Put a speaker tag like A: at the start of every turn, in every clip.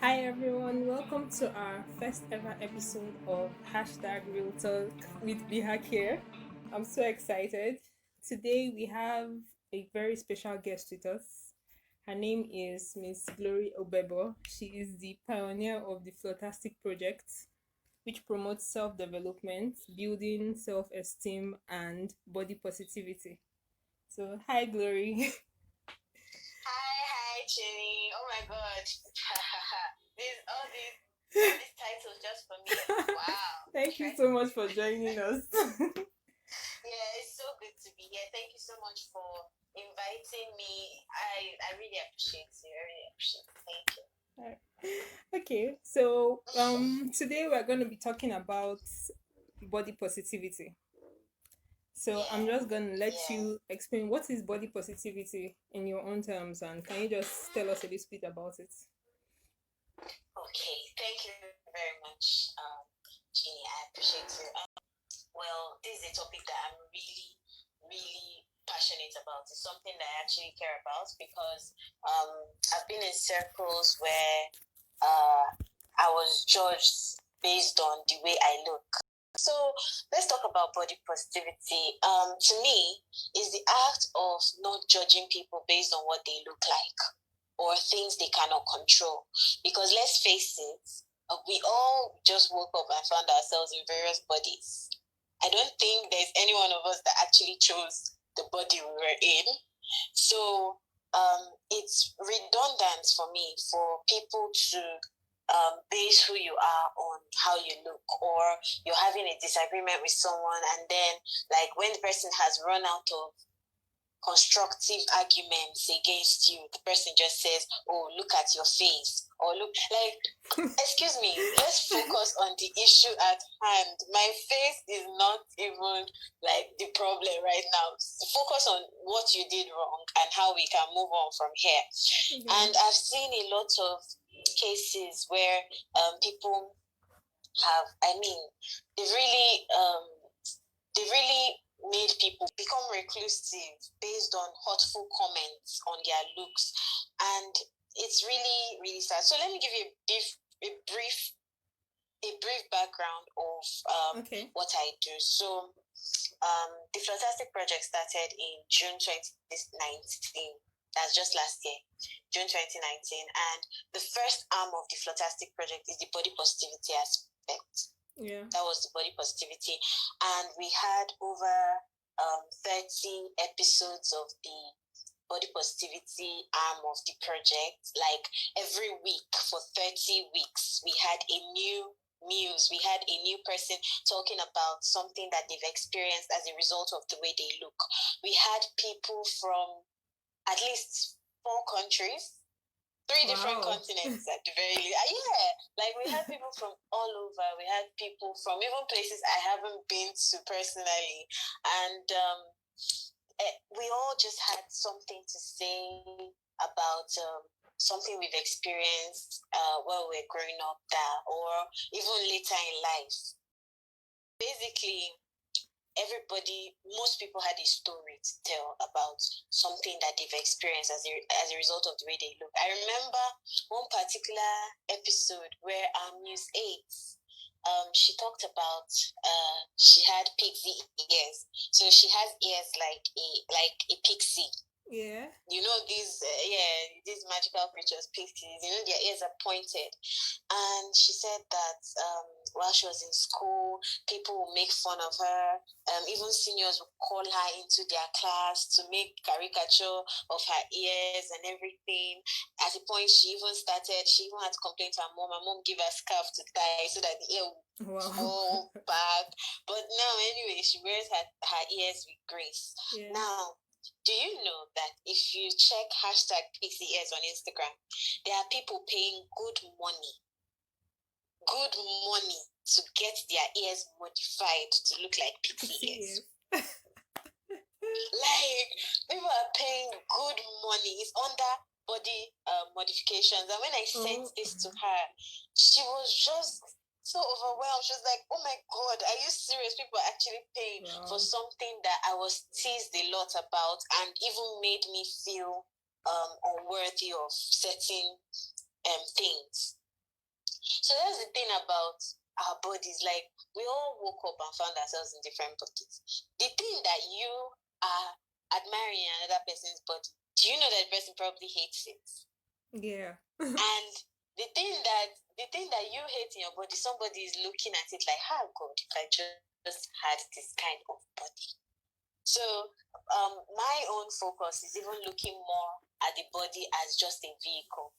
A: Hi everyone, welcome to our first ever episode of Hashtag Real Talk with Biha Care. I'm so excited. Today we have a very special guest with us. Her name is Miss Glory Ogbebor. She is the pioneer of the Flawtastic Project, which promotes self development, building self esteem, and body positivity. So, hi Glory.
B: Hi, Jenny. Oh my God. all these titles just for me. Wow.
A: Thank you
B: Try to
A: so much
B: believe
A: for
B: it.
A: joining us.
B: Yeah, it's so good to be here. Thank you so much for inviting me. I really appreciate you. I really appreciate it. Thank you.
A: Okay, so today we're going to be talking about body positivity. So I'm
B: Yeah.
A: just going to let
B: Yeah.
A: you explain what is body positivity in your own terms, and can you just tell us a little bit about it?
B: Okay. Thank you very much, Jeannie. I appreciate you. Well, this is a topic that I'm really, really passionate about. It's something that I actually care about because I've been in circles where I was judged based on the way I look. So let's talk about body positivity. To me, is the act of not judging people based on what they look like or things they cannot control. Because let's face it, we all just woke up and found ourselves in various bodies. I don't think there's any one of us that actually chose the body we were in. So it's redundant for me for people to base who you are on how you look, or you're having a disagreement with someone, and then, like, when the person has run out of constructive arguments against you, the person just says, "Oh, look at your face," or "Look," like, excuse me, let's focus on the issue at hand. My face is not even like the problem right now. Focus on what you did wrong and how we can move on from here.
A: Yeah.
B: And I've seen a lot of cases where people have, I mean, they really they really made people become reclusive based on hurtful comments on their looks, and it's really, really sad. So let me give you a brief background of
A: Okay.
B: what I do. So the Flawtastic Project started in June 2019. That's just last year, June 2019. And the first arm of the Flawtastic Project is the body positivity aspect.
A: Yeah.
B: That was the body positivity. And we had over 30 episodes of the body positivity arm of the project. Like, every week for 30 weeks, we had a new muse, we had a new person talking about something that they've experienced as a result of the way they look. We had people from at least 4 countries, three different
A: Wow.
B: continents at the very least. Yeah, like, we had people from all over. We had people from even places I haven't been to personally, and we all just had something to say about something we've experienced while we're growing up, that, or even later in life. Basically, most people had a story to tell about something that they've experienced as a result of the way they look. I remember one particular episode where Muse 8, she talked about she had pixie ears. So she has ears like a pixie.
A: Yeah.
B: You know these magical creatures, pixies. You know, their ears are pointed. And she said that while she was in school, people would make fun of her. Even seniors would call her into their class to make caricature of her ears and everything. At a point, she even had to complain to her mom. Her mom gave her a scarf to tie so that the ear would
A: Wow.
B: fall back. But now, anyway, she wears her ears with grace.
A: Yeah.
B: Now, do you know that if you check hashtag pixie ears on Instagram, there are people paying good money to get their ears modified to look like pixie
A: Yes.
B: ears? Like, people are paying good money. It's under body modifications. And when I sent
A: Oh.
B: this to her, she was just so overwhelmed. She was like, "Oh my God, are you serious? People are actually paying for
A: Wow.
B: something that I was teased a lot about, and even made me feel unworthy of certain things." So that's the thing about our bodies. Like, we all woke up and found ourselves in different bodies. The thing that you are admiring in another person's body, do you know that the person probably hates it?
A: Yeah.
B: And the thing that you hate in your body, somebody is looking at it like, how God, if I just had this kind of body. So my own focus is even looking more at the body as just a vehicle,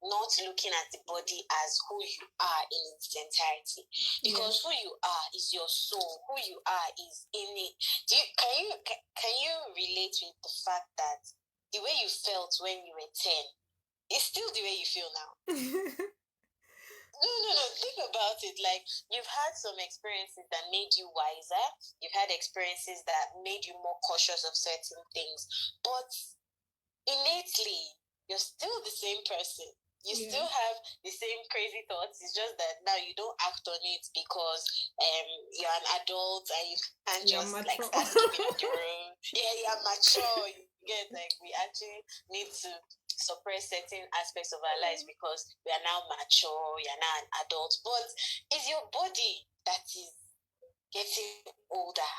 B: not looking at the body as who you are in its entirety. Because who you are is your soul. Who you are is innate. Can you relate with the fact that the way you felt when you were 10 is still the way you feel now? No. Think about it. Like, you've had some experiences that made you wiser. You've had experiences that made you more cautious of certain things. But innately, you're still the same person. You still have the same crazy thoughts. It's just that now you don't act on it because you're an adult and you can't just like start sleeping on the room. Yeah, you're mature. You get, like, we actually need to suppress certain aspects of our lives because we are now mature, you're now an adult. But it's your body that is getting older.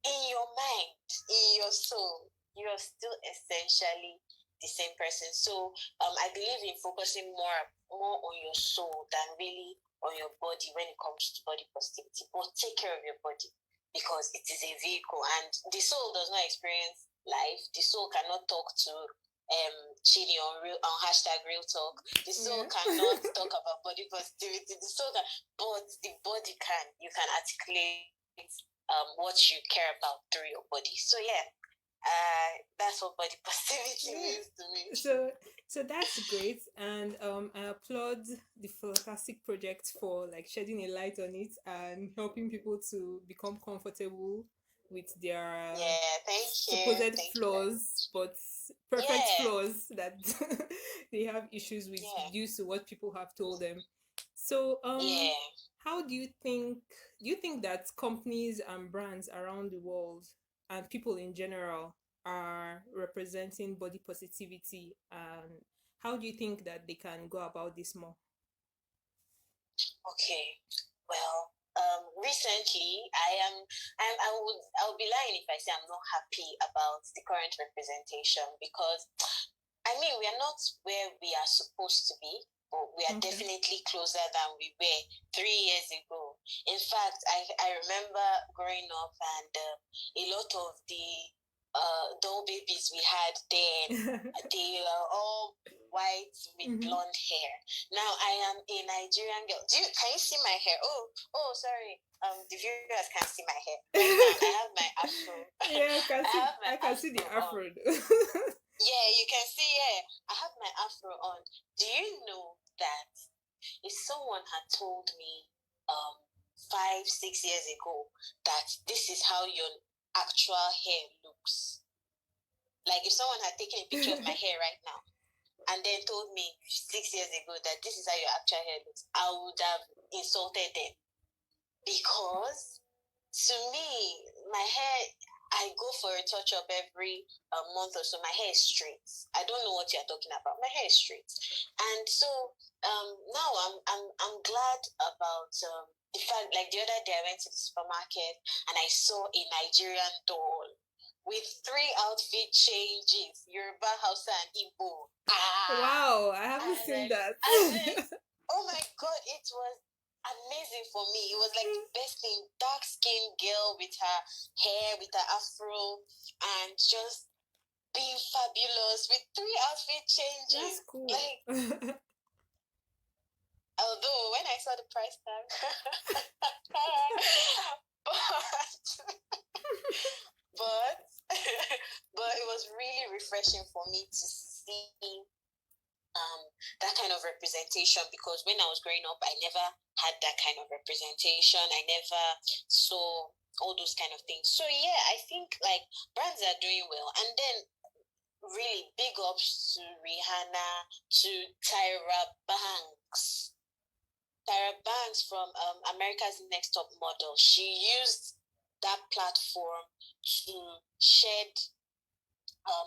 B: In your mind, in your soul, you are still essentially the same person. So I believe in focusing more on your soul than really on your body when it comes to body positivity. But take care of your body because it is a vehicle, and the soul does not experience life. The soul cannot talk to Chini on hashtag real talk. The soul cannot talk about body positivity. The soul can, but the body can. You can articulate what you care about through your body. So yeah, that's what body positivity means to me.
A: So that's great, and I applaud the Flawtastic Project for like shedding a light on it and helping people to become comfortable with their supposed flaws, but perfect flaws that they have issues with due to what people have told them. So how do you think that companies and brands around the world and people in general are representing body positivity, and how do you think that they can go about this more?
B: Okay, well, recently I would be lying if I say I'm not happy about the current representation because I mean we are not where we are supposed to be, but we are definitely closer than we were 3 years ago. In fact, I remember growing up and a lot of the doll babies we had then, they are all white with blonde hair. Now I am a Nigerian girl. Can you see my hair? Oh, sorry. The viewers can't see my hair. Right now, I have my afro.
A: Yeah, I can see the afro.
B: Yeah, you can see. Yeah, I have my afro on. Do you know that if someone had told me 5, 6 years ago that this is how your actual hair looks, like if someone had taken a picture of my hair right now and then told me 6 years ago that this is how your actual hair looks, I would have insulted them. Because to me, my hair, I go for a touch up every month or so. My hair is straight. I don't know what you're talking about. My hair is straight. And so now I'm glad about the fact, like the other day I went to the supermarket and I saw a Nigerian doll with 3 outfit changes, Yoruba, Hausa, and Igbo.
A: Wow, I haven't seen
B: Like,
A: that.
B: oh my God, it was amazing for me. It was like the best thing. Dark skinned girl with her hair, with her afro, and just being fabulous with 3 outfit
A: That's
B: changes.
A: cool.
B: Like, although when I saw the price tag, but but it was really refreshing for me to see that kind of representation, because when I was growing up, I never had that kind of representation. I never saw all those kind of things. So yeah, I think like brands are doing well, and then really big ups to Rihanna, to Tyra Banks. Tyra Banks from America's Next Top Model. She used that platform to shed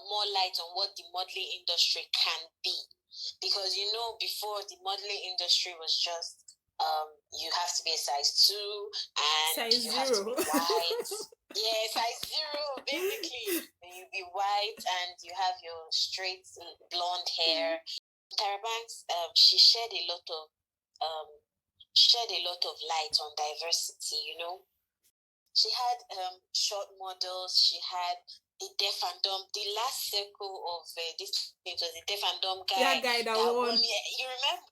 B: more light on what the modeling industry can be. Because before, the modeling industry was just you have to be a size 2 and
A: Size
B: you have to
A: zero.
B: be white. Yeah, size 0 basically. You be white and you have your straight blonde hair. Tara Banks, um, shed a lot of light on diversity. She had short models. She had a deaf and dumb. The last circle of this thing was a deaf and dumb
A: That
B: guy
A: guy that
B: that
A: won.
B: won. Yeah, you remember?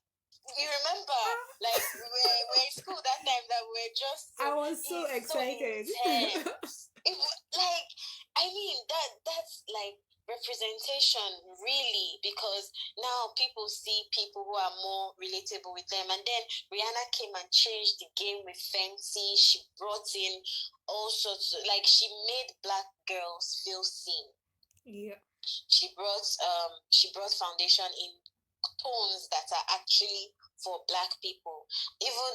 B: You remember? Like we were in school that time that we were just
A: I was so
B: he's so
A: excited.
B: intense. It was like, I mean, that's like representation, really, because now people see people who are more relatable with them. And then Rihanna came and changed the game with Fenty. She brought in all sorts of, like, she made black girls feel seen.
A: Yeah.
B: She brought foundation in tones that are actually for black people. Even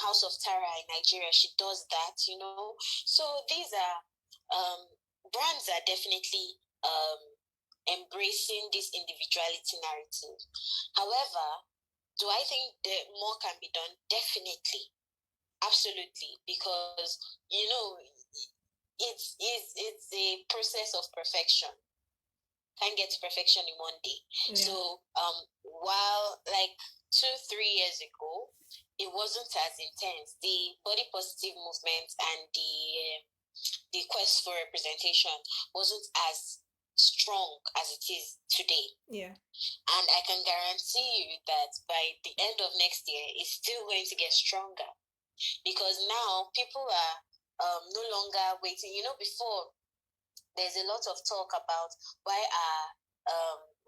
B: House of Tara in Nigeria, she does that. So these are brands are definitely embracing this individuality narrative. However, do I think that more can be done? Definitely, absolutely, because it's a process of perfection. Can't get to perfection in one day.
A: Yeah.
B: So while like 2-3 years ago, it wasn't as intense. The body positive movement and the quest for representation wasn't as strong as it is today.
A: Yeah.
B: And I can guarantee you that by the end of next year, it's still going to get stronger, because now people are no longer waiting. Before, there's a lot of talk about why are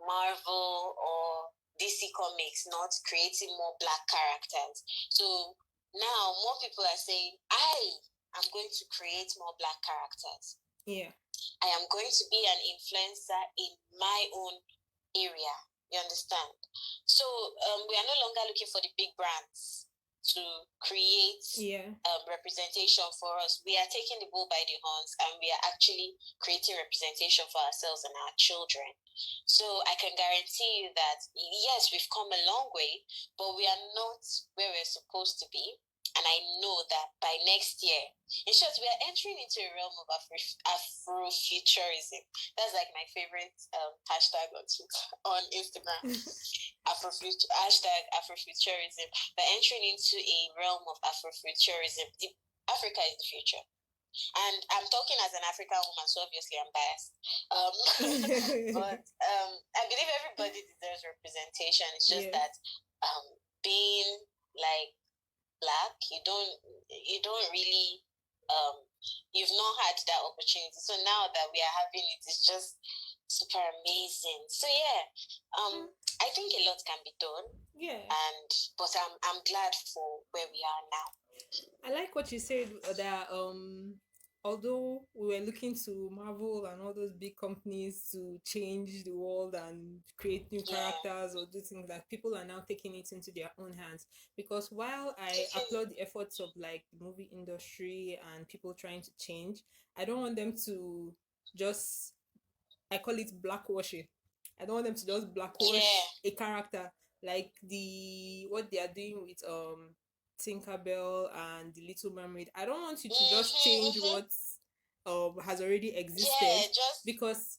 B: Marvel or DC Comics not creating more black characters. So now more people are saying, I am going to create more black characters.
A: Yeah.
B: I am going to be an influencer in my own area. You understand? So we are no longer looking for the big brands to create representation for us. We are taking the bull by the horns, and we are actually creating representation for ourselves and our children. So I can guarantee you that, yes, we've come a long way, but we are not where we're supposed to be. And I know that by next year, in short, we are entering into a realm of Afrofuturism. That's like my favorite hashtag on Twitter, on Instagram. Hashtag Afrofuturism. We're entering into a realm of Afrofuturism. Africa is the future. And I'm talking as an African woman, so obviously I'm biased. But I believe everybody deserves representation. It's just that being like black, you don't really you've not had that opportunity. So now that we are having it, it's just super amazing. So yeah, I think a lot can be done.
A: Yeah.
B: But I'm glad for where we are now.
A: I like what you said that although we were looking to Marvel and all those big companies to change the world and create new characters or do things, like people are now taking it into their own hands. Because while I applaud the efforts of like the movie industry and people trying to change, I don't want them to just, I call it blackwashing. I don't want them to just blackwash a character like what they are doing with Tinkerbell and the Little Mermaid. I don't want you to just change what has already existed, because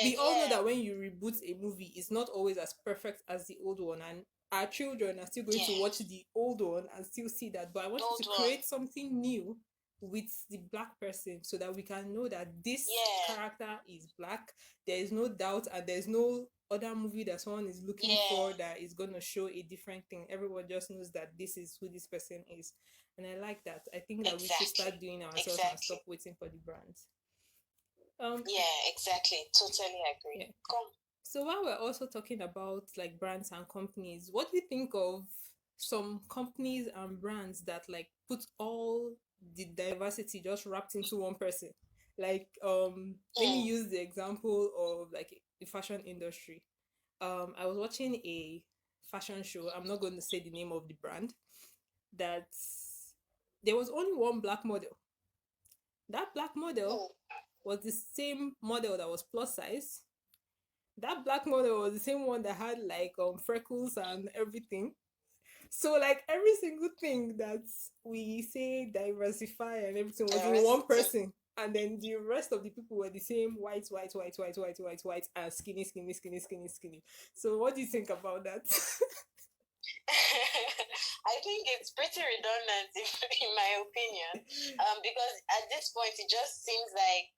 A: we all know that when you reboot a movie, it's not always as perfect as the old one, and our children are still going to watch the old one and still see that. But I want you to create something new with the black person so that we can know that this character is black. There is no doubt, and there's no other movie that someone is looking for that is going to show a different thing. Everyone just knows that this is who this person is. And I like that. I think that we should start doing ourselves and stop waiting for the brands.
B: Exactly. Totally agree.
A: Yeah. So while we're also talking about like brands and companies, what do you think of some companies and brands that like put all the diversity just wrapped into one person? Like let me use the example of like the fashion industry. I was watching a fashion show. I'm not going to say the name of the brand. That there was only one black model. That black model was the same model that was plus size, that black model was the same one that had like freckles and everything. So like every single thing that we say diversify and everything was in one
B: diversity.
A: person. And then the rest of the people were the same white, white, white, white, white, white, white, and skinny, skinny, skinny, skinny, skinny. So what do you think about that?
B: I think it's pretty redundant, in my opinion, because at this point it just seems like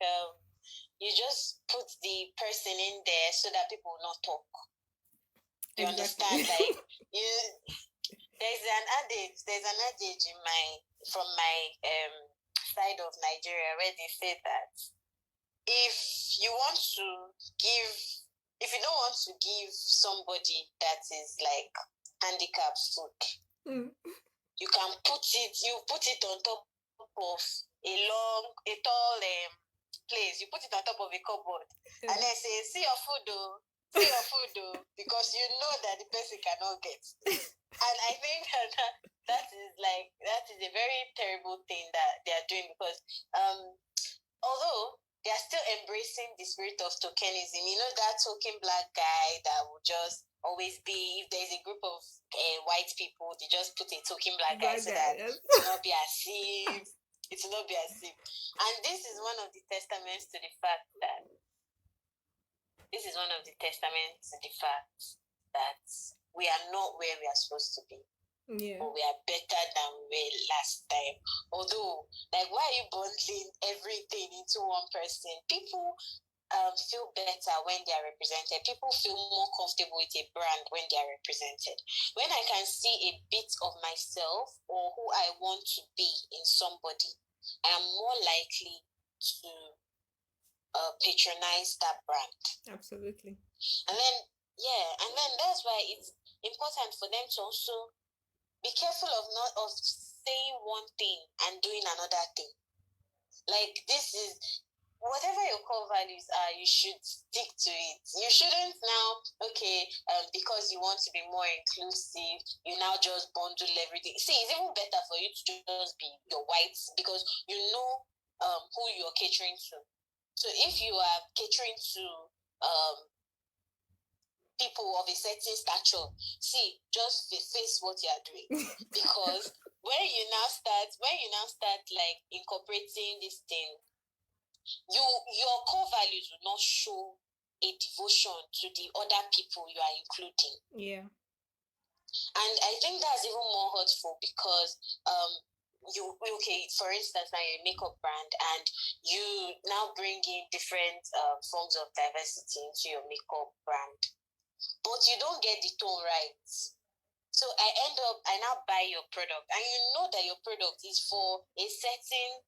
B: you just put the person in there so that people will not talk. You
A: Exactly.
B: understand? Like you, there's an adage from my side of Nigeria where they say that if you want to give, if you don't want to give somebody that is like handicapped food, you can put it on top of a tall place. You put it on top of a cupboard and then say, see your food though, because you know that the person cannot get. And I think that is a very terrible thing that they are doing, because although they are still embracing the spirit of tokenism, you know, that token black guy that will just always be, if there's a group of white people, they just put a token black guy so that
A: Yes.
B: it will not be as if, and this is one of the testaments to the fact that we are not where we are supposed to be.
A: Yeah.
B: Or we are better than we were last time. Although, like, why are you bundling everything into one person? People feel better when they are represented. People feel more comfortable with a brand when they are represented. When I can see a bit of myself or who I want to be in somebody, I am more likely to patronize that brand.
A: Absolutely.
B: And then that's why it's important for them to also be careful of saying one thing and doing another thing. Like, this is whatever your core values are, you should stick to it. You shouldn't now, because you want to be more inclusive, you now just bundle everything. See, it's even better for you to just be your whites, because you know who you're catering to. So if you are catering to people of a certain stature, see, just face what you are doing. Because when you now start like incorporating this thing, your core values will not show a devotion to the other people you are including.
A: Yeah.
B: And I think that's even more hurtful, because for instance, now you're a makeup brand and you now bring in different forms of diversity into your makeup brand, but you don't get the tone right. So I now buy your product, and you know that your product is for a certain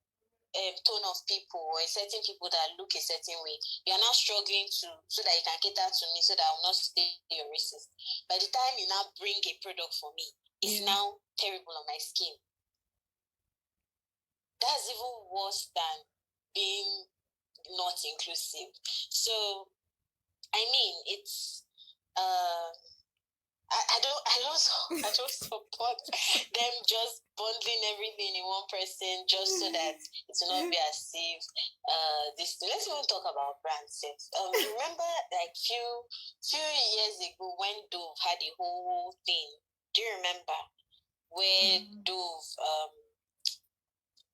B: tone of people, or a certain people that look a certain way. You are now struggling so that you can cater to me, so that I will not stay your racist. By the time you now bring a product for me, it's now terrible on my skin. That's even worse than being not inclusive. So, I mean, it's I don't support them just bundling everything in one person just so that it will not be as if this. Let's even talk about brand sales. You remember like few years ago when Dove had a whole thing? Do you remember where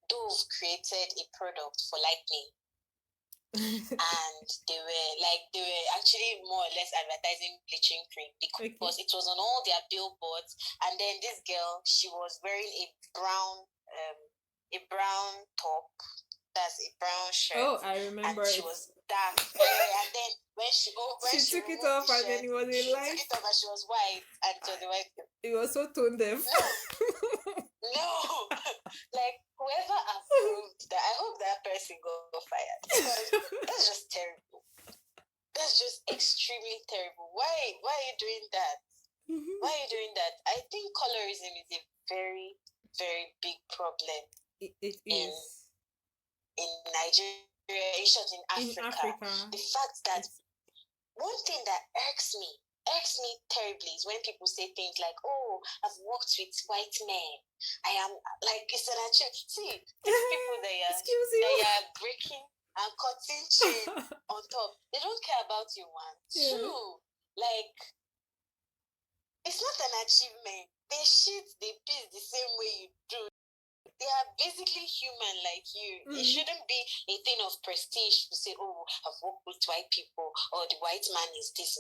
B: Dove created a product for lightning? And they were actually more or less advertising bleaching cream, because it was on all their billboards. And then this girl, she was wearing a brown top, that's a brown shirt.
A: Oh, I remember.
B: And she was dark. And then when she
A: took it off, and then it was a light.
B: She took it off and she was white, and it was a white girl.
A: It was so tone deaf.
B: No, like whoever approved that, I hope that person got fired, because that's just terrible. That's just extremely terrible. Why are you doing that? Why are you doing that? I think colorism is a very, very big problem.
A: It is
B: in Nigeria, in Africa. The fact that one thing that irks me terribly is when people say things like, "Oh, I've worked with white men. I am like," it's an achievement. See, these people they are breaking. and cotton chain on top. They don't care about you, one.
A: Yeah.
B: Two, like, it's not an achievement. They shit, they piss the same way you do. They are basically human like you. It
A: Mm.
B: shouldn't be a thing of prestige to say, oh, I've worked with white people, or the white man is this.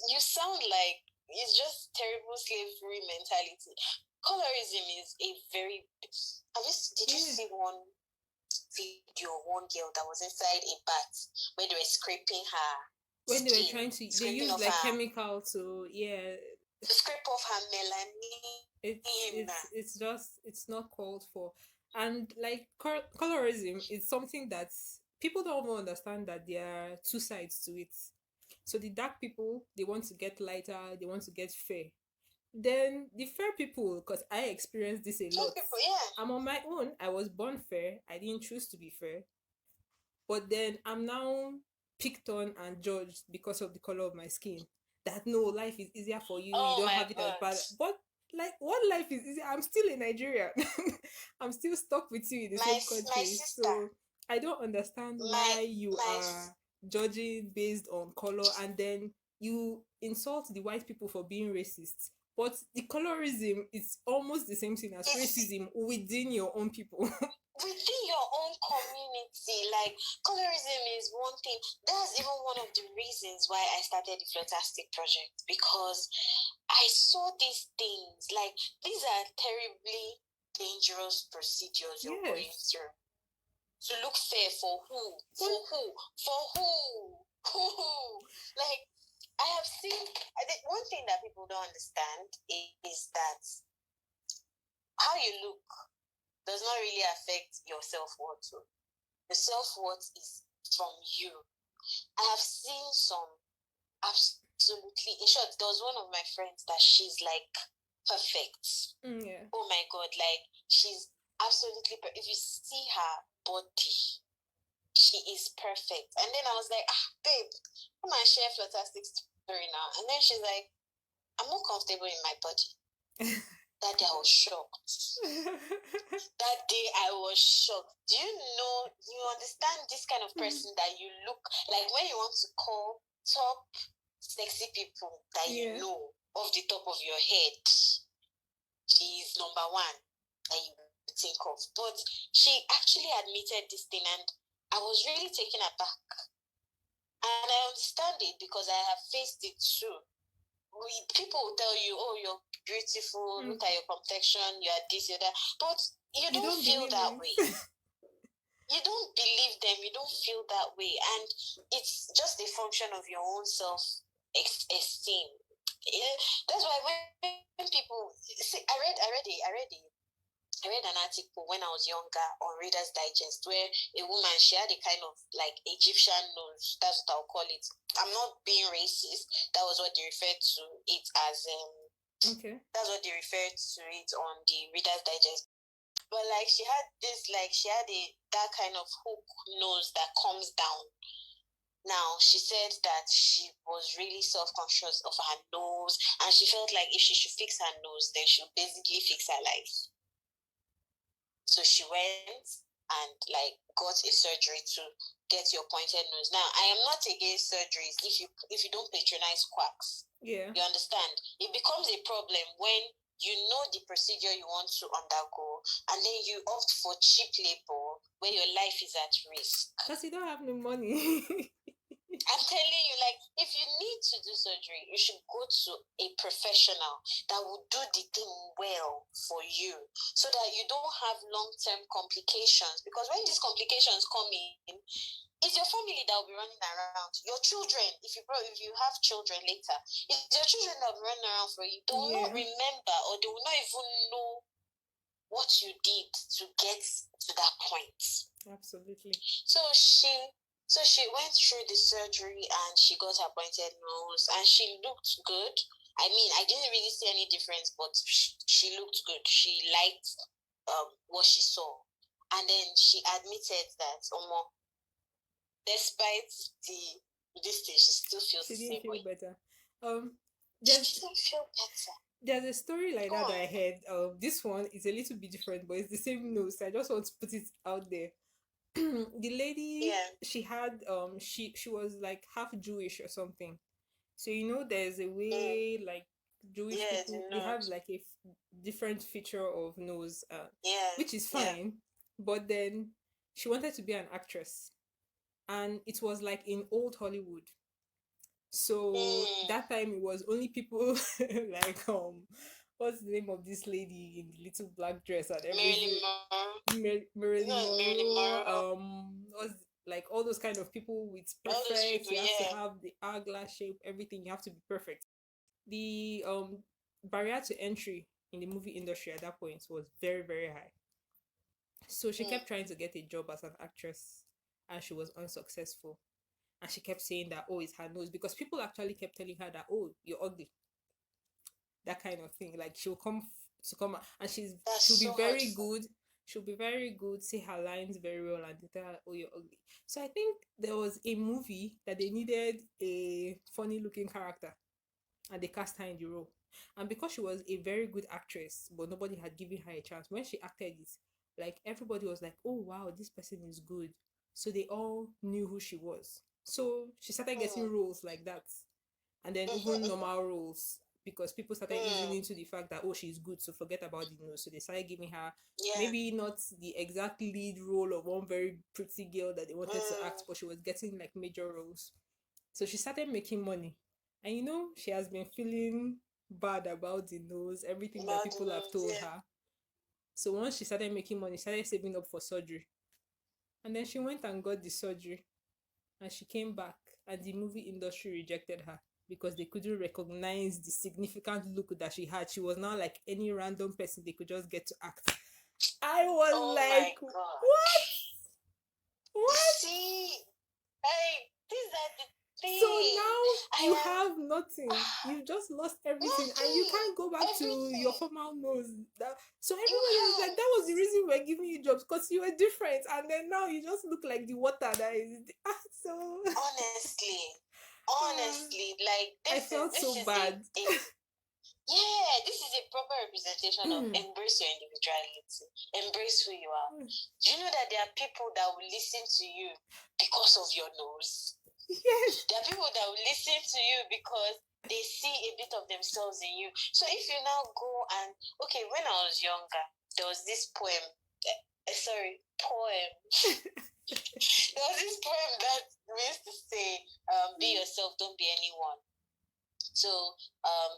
B: You sound like it's just terrible slavery mentality. Colorism is a very. Did you
A: Yeah.
B: see one video of one girl that was inside a bath where they were scraping her
A: When they were
B: skin,
A: trying to, they
B: scraping
A: use
B: off
A: like
B: her,
A: chemical to, yeah,
B: to scrape off her melanin.
A: it's just it's not called for. And like colorism is something that people don't even understand that there are two sides to it. So the dark people, they want to get lighter, they want to get fair. Then the fair people, because I experienced this a
B: Some
A: lot.
B: people, yeah.
A: I'm on my own. I was born fair. I didn't choose to be fair. But then I'm now picked on and judged because of the color of my skin. That no, life is easier for you. You
B: Oh
A: don't
B: my
A: have it as
B: god.
A: bad. But like, what life is easy? I'm still in Nigeria. I'm still stuck with you in the
B: My
A: same
B: my
A: country.
B: sister,
A: So I don't understand
B: my
A: why you
B: my
A: are judging based on color and then you insult the white people for being racist. But the colorism is almost the same thing as
B: it's
A: racism within your own people.
B: within your own community. Like, colorism is one thing. That's even one of the reasons why I started the Flawtastic Project, because I saw these things. Like, these are terribly dangerous procedures you're going
A: Yes.
B: through to look fair for who?
A: But
B: For who? For who? Who? Like, I have seen. I think one thing that people don't understand is that how you look does not really affect your self-worth. The self-worth is from you. I have seen some absolutely, in short, there was one of my friends that she's like perfect.
A: yeah.
B: Oh my god, like, she's absolutely if you see her body, she is perfect. And then I was like, babe, come and share Flawtastic story now. And then she's like, I'm not comfortable in my body. That day I was shocked. That day I was shocked. Do you know, you understand this kind of person that you look like when you want to call top sexy people that
A: Yeah.
B: you know off the top of your head? She is number one that you think of. But she actually admitted this thing, and I was really taken aback. And I understand it because I have faced it too. People will tell you, oh, you're beautiful, look at your complexion, you are this, you're that. But you
A: You
B: don't
A: don't
B: feel
A: believe
B: that
A: it.
B: way. You don't believe them, you don't feel that way. And it's just a function of your own self-esteem. That's why when people see, I read an article when I was younger on Reader's Digest where a woman, she had a kind of like Egyptian nose. That's what I'll call it. I'm not being racist. That was what they referred to it as.
A: Okay.
B: That's what they referred to it on the Reader's Digest. But like, she had this, like, she had that kind of hook nose that comes down. Now, she said that she was really self-conscious of her nose, and she felt like if she should fix her nose, then she'll basically fix her life. So she went and like got a surgery to get your pointed nose. Now, I am not against surgeries if you don't patronize quacks.
A: Yeah.
B: You understand? It becomes a problem when you know the procedure you want to undergo, and then you opt for cheap labor where your life is at risk.
A: Because you don't have no money.
B: I'm telling you, like, if you need to do surgery, you should go to a professional that will do the thing well for you so that you don't have long-term complications. Because when these complications come in, it's your family that will be running around. Your children, if you have children later, it's your children that will be running around for you. They will not
A: Yeah.
B: remember, or they will not even know what you did to get to that point.
A: Absolutely.
B: So she went through the surgery and she got her pointed nose and she looked good. I mean, I didn't really see any difference, but she looked good. She liked what she saw. And then she admitted that despite this thing, she still feels
A: She
B: the
A: didn't
B: same
A: feel
B: way.
A: better.
B: She
A: There's
B: didn't feel better.
A: there's a story like
B: Go
A: that
B: on.
A: I heard. This one is a little bit different, but it's the same news. I just want to put it out there. the lady,
B: Yeah.
A: she had she was like half Jewish or something. So there's a
B: Mm.
A: way like Jewish
B: Yeah,
A: people,
B: the
A: they have
B: nose.
A: like a different feature of nose,
B: Yeah.
A: which is
B: Yeah.
A: fine. But then she wanted to be an actress, and it was like in old Hollywood. So
B: Mm.
A: that time it was only people like what's the name of this lady in the little black dress and
B: Marilyn
A: everything?
B: Monroe. It's
A: Marilyn
B: not Marilyn
A: Monroe,
B: Monroe.
A: was like all those kind of people with
B: All those
A: perfect.
B: people,
A: You have to
B: yeah.
A: have the hourglass shape, everything. You have to be perfect. The barrier to entry in the movie industry at that point was very very high. So she
B: Mm.
A: kept trying to get a job as an actress, and she was unsuccessful. And she kept saying that, oh, it's her nose, because people actually kept telling her that, oh, you're ugly, that kind of thing. Like she'll come out, and
B: That's
A: she'll be
B: so
A: very
B: hurtful.
A: good. She'll be very good, say her lines very well, and they tell her, oh, you're ugly. So I think there was a movie that they needed a funny looking character, and they cast her in the role. And because she was a very good actress, but nobody had given her a chance, when she acted it, like everybody was like, oh wow, this person is good. So they all knew who she was. So she started getting
B: Mm.
A: roles like that. And then even
B: Mm-hmm.
A: normal roles, because people started easing
B: Mm.
A: into the fact that, oh, she's good, so forget about the nose. So they started giving her
B: Yeah.
A: maybe not the exact lead role of one very pretty girl that they wanted to act,
B: Mm.
A: but she was getting like major roles. So she started making money. And she has been feeling bad about the nose, everything that
B: About the
A: people have
B: nose,
A: told
B: yeah.
A: her. So once she started making money, she started saving up for surgery. And then she went and got the surgery. And she came back, and the movie industry rejected her because they couldn't recognize the significant look that she had. She was now like any random person they could just get to act. I was
B: Oh my
A: like,
B: God.
A: what? What?
B: See, hey, these are the
A: So
B: thing.
A: now
B: I
A: you
B: am
A: have nothing. You've just lost everything, and you
B: nothing.
A: can't go back to your
B: Everything.
A: formal nose. So
B: You
A: everybody was like,
B: can't.
A: that was the reason we're giving you jobs, because you were different, and then now you just look like the water that is. So
B: Honestly.
A: uh,
B: Honestly, like
A: I
B: this is
A: felt
B: this
A: so
B: is
A: bad.
B: a yeah, this is a proper representation of embrace your individuality. Embrace who you are. Do you know that there are people that will listen to you because of your nose?
A: Yes.
B: There are people that will listen to you because they see a bit of themselves in you. So if you now go and okay, when I was younger, there was this poem. Poem. There was this poem that we used to say, "Be yourself, don't be anyone." So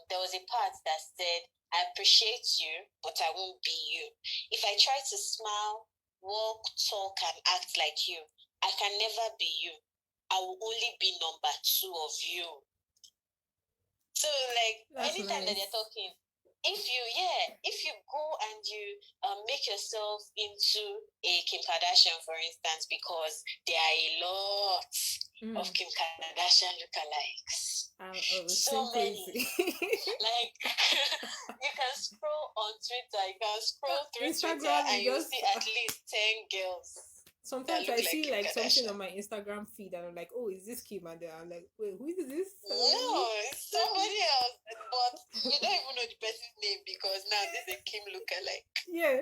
B: there was a part that said, "I appreciate you, but I won't be you. If I try to smile, walk, talk, and act like you, I can never be you. I will only be number two of you." So like
A: That's
B: anytime that they're
A: nice.
B: talking, if you go and you make yourself into a Kim Kardashian, for instance, because there are a lot of Kim Kardashian lookalikes.
A: I was
B: So
A: saying
B: many.
A: crazy.
B: Like you can scroll on Twitter, you can scroll through Twitter,
A: Instagram
B: and
A: is
B: you'll
A: just
B: see at least 10 girls that
A: sometimes
B: look
A: I
B: like
A: see
B: Kim
A: like something
B: Kardashian.
A: on my Instagram feed, and I'm like, oh, is this Kim? And then I'm like, wait, who is this?
B: No, it's somebody else, but you don't even know the person's name because now this is a Kim lookalike.
A: Yeah.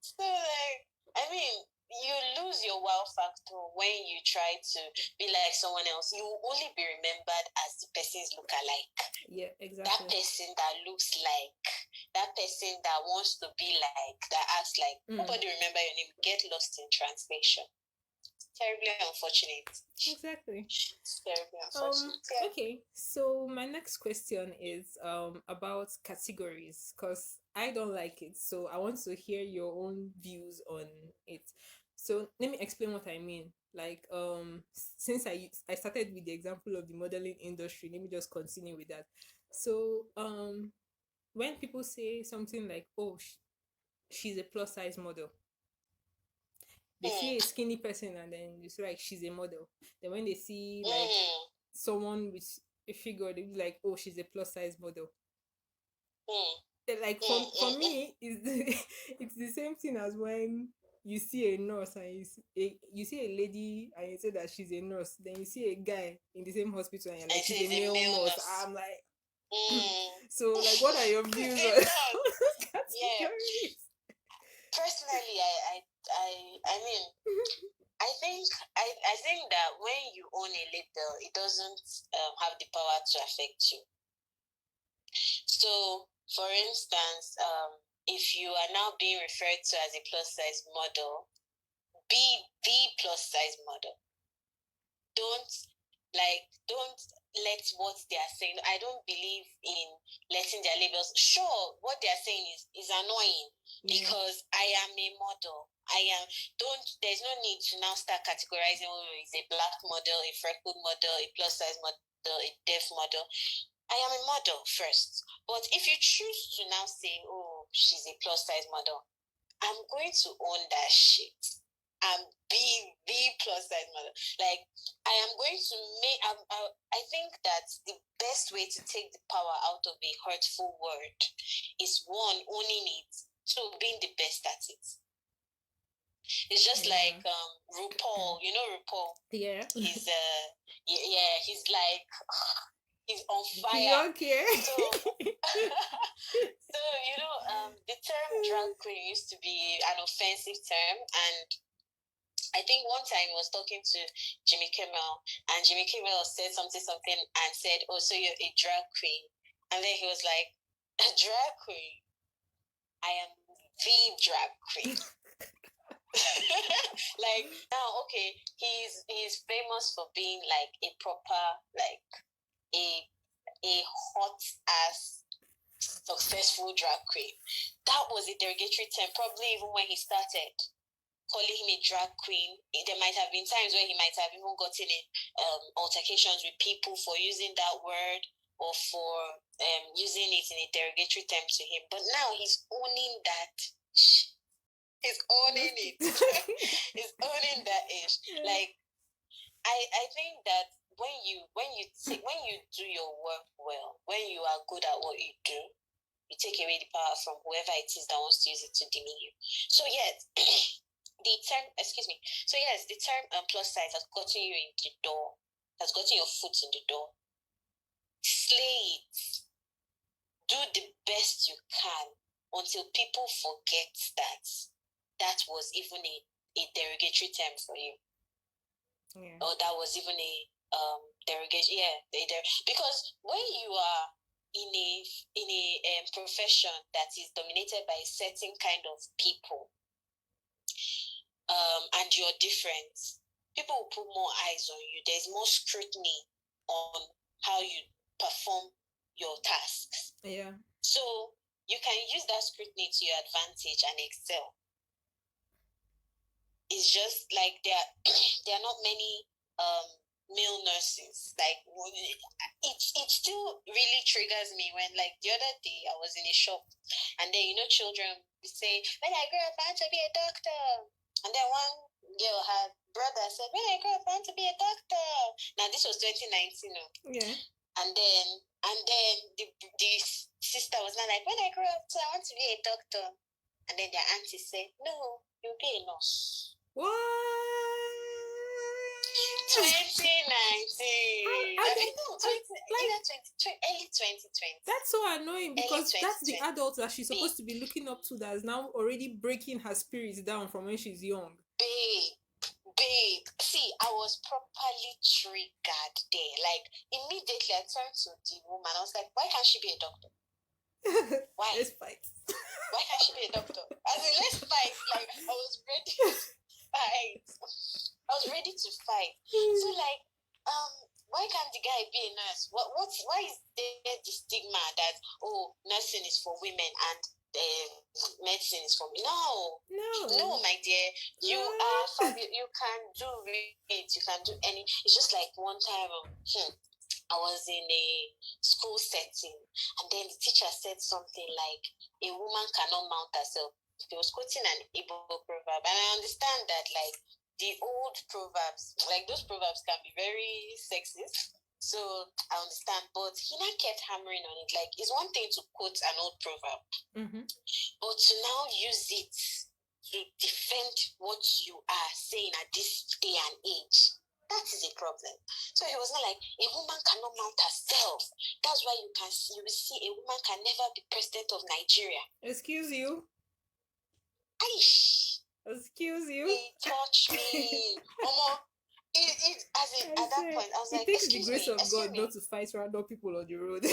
B: So like, I mean, you lose your wow factor when you try to be like someone else. You will only be remembered as the person's lookalike.
A: Yeah,
B: That
A: exactly.
B: person that looks like, that person that wants to be like, that acts like. Nobody remember your name. Get lost in translation. Terribly unfortunate.
A: Exactly.
B: It's terribly unfortunate. Yeah.
A: Okay, so my next question is about categories, because I don't like it, so I want to hear your own views on it. So let me explain what I mean. Like since I started with the example of the modeling industry, let me just continue with that. So when people say something like, oh, she's a plus size model, they see a
B: Mm.
A: skinny person and then it's like she's a model. Then when they see like
B: Mm.
A: someone with a figure, they be like, oh, she's a plus size model.
B: Mm.
A: Like for me, it's it's the same thing as when you see a nurse and you see a lady and you say that she's a nurse. Then you see a guy in the same hospital and you're
B: I
A: like,
B: say
A: he's a
B: it's a
A: male nurse.
B: maleness.
A: I'm like,
B: Mm.
A: so like, what are your
B: It's
A: views
B: a
A: on
B: nurse.
A: those
B: Yeah.
A: categories?
B: Personally, I mean, I think that when you own a label, it doesn't have the power to affect you. So, for instance, if you are now being referred to as a plus size model, be the plus size model. Don't don't let what they are saying. I don't believe in letting their labels. Sure, what they are saying is annoying because I am a model. There's no need to now start categorizing, oh, it's a black model, a freckled model, a plus size model, a deaf model. I am a model first. But if you choose to now say, oh, she's a plus size model, I'm going to own that shit and be the plus size model. Like, I am going to I think that the best way to take the power out of a hurtful word is one, owning it, two, being the best at it. It's just like RuPaul. You know RuPaul?
A: Yeah.
B: He's he's like he's on fire.
A: Okay.
B: So so the term drag queen used to be an offensive term, and I think one time he was talking to Jimmy Kimmel, and Jimmy Kimmel said something and said, "Oh, so you're a drag queen?" And then he was like, "A drag queen? I am the drag queen." Like, now, okay, he's famous for being like a proper, like a hot ass successful drag queen. That was a derogatory term, probably even when he started calling him a drag queen. There might have been times where he might have even gotten in altercations with people for using that word or for using it in a derogatory term to him. But now he's owning that. He's owning it. He's owning that ish. Like, I think that when you do your work well, when you are good at what you do, you take away the power from whoever it is that wants to use it to demean you. So yes, the term plus size has gotten you in the door, has gotten your foot in the door. Slay it. Do the best you can until people forget that was even a derogatory term for you. Yeah. Or that was even a derogation. Yeah, because when you are in a profession that is dominated by a certain kind of people, and you're different, people will put more eyes on you. There's more scrutiny on how you perform your tasks. Yeah. So you can use that scrutiny to your advantage and excel. It's just like there are not many male nurses. Like, it still really triggers me when, like, the other day I was in a shop, and then children say, when I grow up I want to be a doctor, and then one girl, her brother, said, when I grow up I want to be a doctor. Now this was 2019. Yeah. And then the sister was not like, when I grow up I want to be a doctor. And then their auntie said, no, you'll be a nurse. What? 2019. Early 2020.
A: That's so annoying because that's the adult that she's supposed to be looking up to that is now already breaking her spirits down from when she's young.
B: Babe, see, I was properly triggered there. Like, immediately I turned to the woman. I was like, why can't she be a doctor? Why?
A: Let's fight.
B: Why can't she be a doctor? I said, let's fight. Like, I was ready to fight. So, like, why can't the guy be a nurse? Why is there the stigma that, oh, nursing is for women and medicine is for me? No, my dear. You are fabulous. You can do it. You can do any. It's just like one time, I was in a school setting, and then the teacher said something like, a woman cannot mount herself. He was quoting an Igbo proverb, and I understand that, like, the old proverbs, like, those proverbs can be very sexist. So I understand, but he now kept hammering on it. Like, it's one thing to quote an old proverb, but to now use it to defend what you are saying at this day and age, that is a problem. So he was not like, a woman cannot mount herself. That's why you will see a woman can never be president of Nigeria.
A: Excuse you?
B: Aish.
A: Excuse you.
B: He touched me. As in,
A: I
B: at that
A: say
B: point, I was
A: it
B: like,
A: takes the grace of
B: excuse
A: God not
B: me.
A: to fight random people on the road.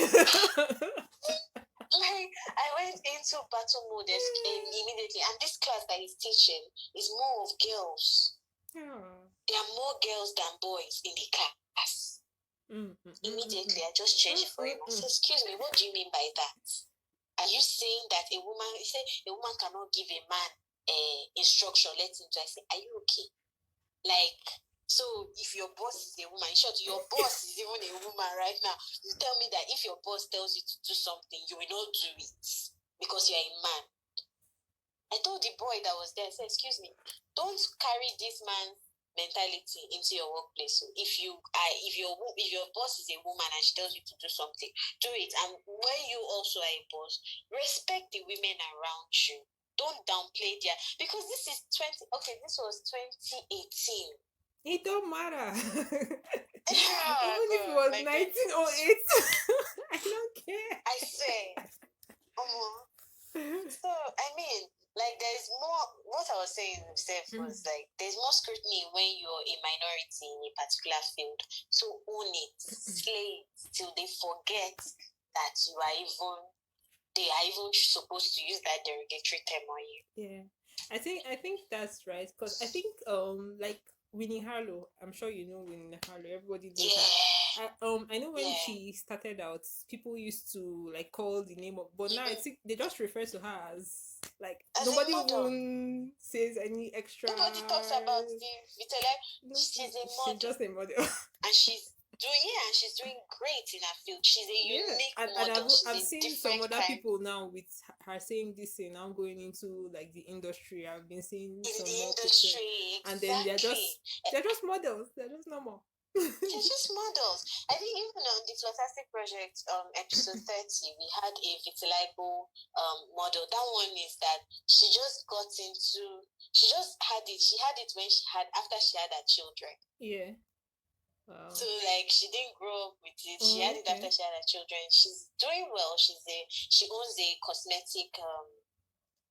B: Like, I went into battle mode immediately. And this class that he's teaching is more of girls.
A: Ah.
B: There are more girls than boys in the class.
A: Mm, mm, mm,
B: Immediately, I just changed it for him. I said, excuse me, what do you mean by that? Are you saying that a woman, he said, a woman cannot give a man instruction, let him do? I said, are you okay? Like, so if your boss is a woman, in short, your boss is even a woman right now. You tell me that if your boss tells you to do something, you will not do it because you're a man. I told the boy that was there, I said, excuse me, don't carry this man's mentality into your workplace. So if your boss is a woman and she tells you to do something, do it. And when you also are a boss, respect the women around you. Don't downplay because this is this was 2018.
A: It don't matter.
B: Ah,
A: Even if it
B: God,
A: was
B: like
A: 1908, I don't care.
B: I swear. So I mean, like there's more. What I was saying himself was like there's more scrutiny when you're a minority in a particular field. So own it, slay it till they forget that they are even supposed to use that derogatory term on you.
A: Yeah, I think that's right because I think like Winnie Harlow. I'm sure you know Winnie Harlow. Everybody knows her.
B: Yeah,
A: I know when
B: yeah.
A: she started out, people used to like call the name of, but now I
B: Mm-hmm.
A: think they just refer to her as like
B: As a
A: nobody
B: model,
A: even says any extra.
B: nobody talks about the vitiligo. She's a
A: She's
B: model,
A: just a model.
B: and she's doing great in her field. She's a
A: Yeah,
B: unique
A: and
B: model. She's
A: I've
B: a
A: seen some
B: different
A: other
B: kind
A: people now with her saying this thing. I'm going into like the industry. I've been seeing
B: in
A: some
B: the
A: more pictures,
B: industry.
A: and then
B: Exactly.
A: they're just models. They're just normal.
B: They're just models. I think even on the Flawtastic Project, episode 30, we had a vitiligo model. That one is that she just got into she just had it. She had it when she had after she had her children.
A: Yeah. Wow.
B: So like she didn't grow up with it. She
A: Oh,
B: had it after
A: okay.
B: she had her children. She's doing well. She owns a cosmetic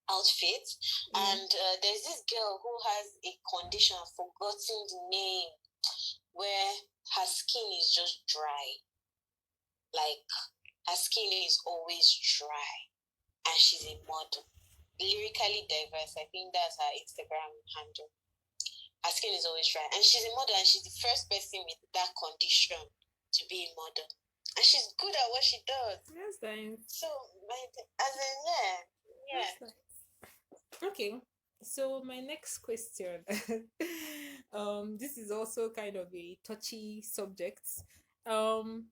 B: outfit.
A: Yeah.
B: And there's this girl who has a condition, I've forgotten the name, where her skin is just dry. Like her skin is always dry, and she's a model. Lyrically diverse, I think that's her Instagram handle. Her skin is always dry, and she's a model, and she's the first person with that condition to be a model, and she's good at what she does.
A: That's nice.
B: So, as in, yeah.
A: That's nice. Okay. So my next question, this is also kind of a touchy subject. Um,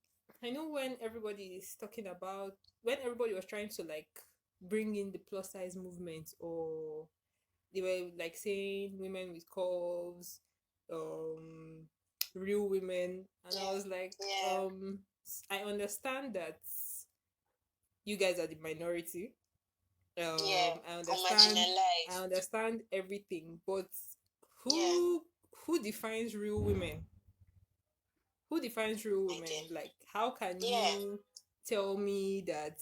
A: I know when everybody was trying to like bring in the plus size movement, or they were like saying women with curves, um, real women, and I
B: Yeah,
A: was like,
B: yeah,
A: I understand that you guys are the minority.
B: yeah.
A: I
B: Or
A: understand. I
B: marginalized.
A: understand everything, but
B: Yeah,
A: who who defines real women? Who defines real
B: I
A: women?
B: did.
A: Like, how can
B: Yeah,
A: you tell me that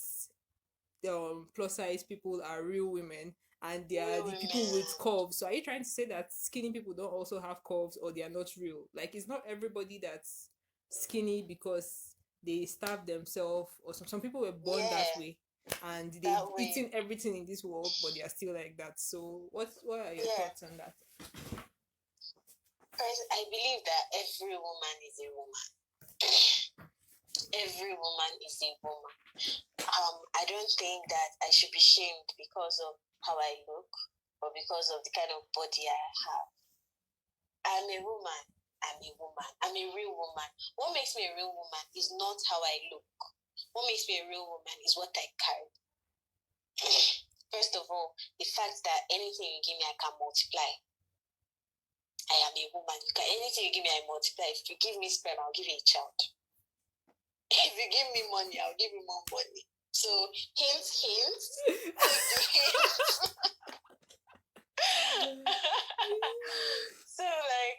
A: plus size people are real women and they are
B: real
A: the people with
B: women.
A: curves? So are you trying to say that skinny people don't also have curves, or they are not real? Like, it's not everybody that's skinny because they starve themselves, or some people were born that
B: Yeah,
A: way and they've
B: that way.
A: eaten everything in this world, but they are still like that. So what are your
B: Yeah.
A: thoughts on that?
B: First, I believe that every woman is a woman. Every woman is a woman. I don't think that I should be shamed because of how I look or because of the kind of body I have. I'm a woman. I'm a woman. I'm a real woman. What makes me a real woman is not how I look. What makes me a real woman is what I carry. First of all, the fact that anything you give me, I can multiply. I am a woman. Anything you give me, I multiply. If you give me sperm, I'll give you a child. If you give me money, I'll give you more money. So, hint, hint. Take the hint. So, like,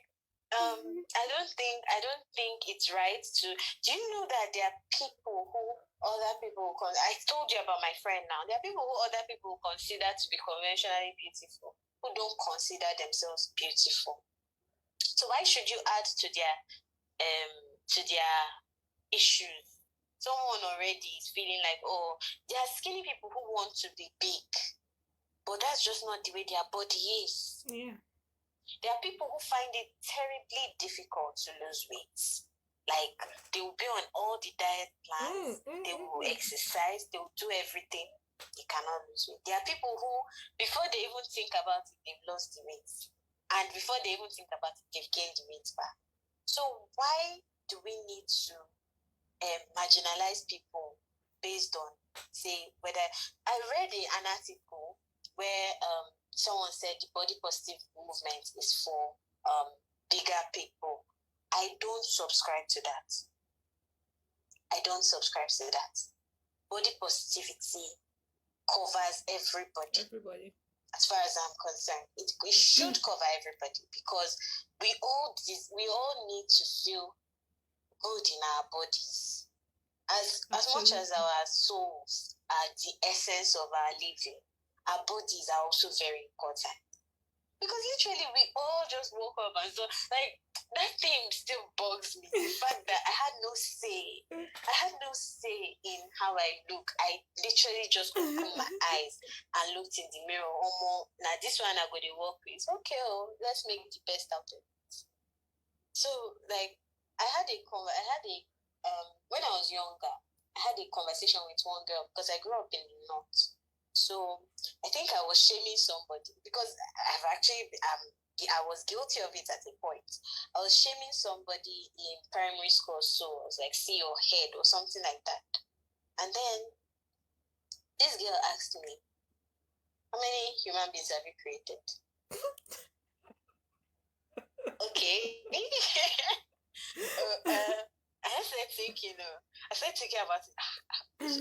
B: I don't think it's right to. Do you know that there are people who other people I told you about my friend now. There are people who other people consider to be conventionally beautiful. who don't consider themselves beautiful. So why should you add to their issues? Someone already is feeling like, oh, there are skinny people who want to be big, but that's just not the way their body is.
A: Yeah.
B: There are people who find it terribly difficult to lose weight. Like, they will be on all the diet plans, they will exercise, they will do everything. They cannot lose weight. There are people who, before they even think about it, they've lost the weight. And before they even think about it, they've gained the weight back. So why do we need to marginalize people based on, say, whether... I read an article where someone said the body positive movement is for bigger people. I don't subscribe to that. Body positivity covers everybody. As far as I'm concerned, it should cover everybody, because we all need to feel good in our bodies. As much as our souls are the essence of our living, our bodies are also very important. Because literally, we all just woke up and so, like, that thing still bugs me. The fact that I had no say in how I look. I literally just opened my eyes and looked in the mirror. Now this one I'm going to work with. Okay, let's make the best out of it. So, like, when I was younger, I had a conversation with one girl, because I grew up in the north. So I think I was shaming somebody, because I was guilty of it at a point. I was shaming somebody in primary school, so I was like, see your head or something like that. And then this girl asked me, how many human beings have you created? Okay. I started thinking about it.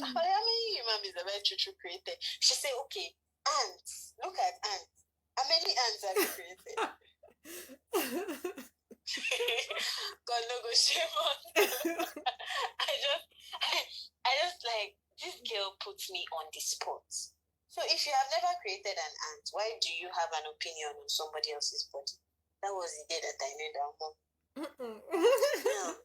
B: How many human beings have I truly created? She said, okay, ants. Look at ants. How many ants have you created? God no go shame on. I just like, this girl puts me on the spot. So if you have never created an ant, why do you have an opinion on somebody else's body? That was the day that I knew that one. Yeah.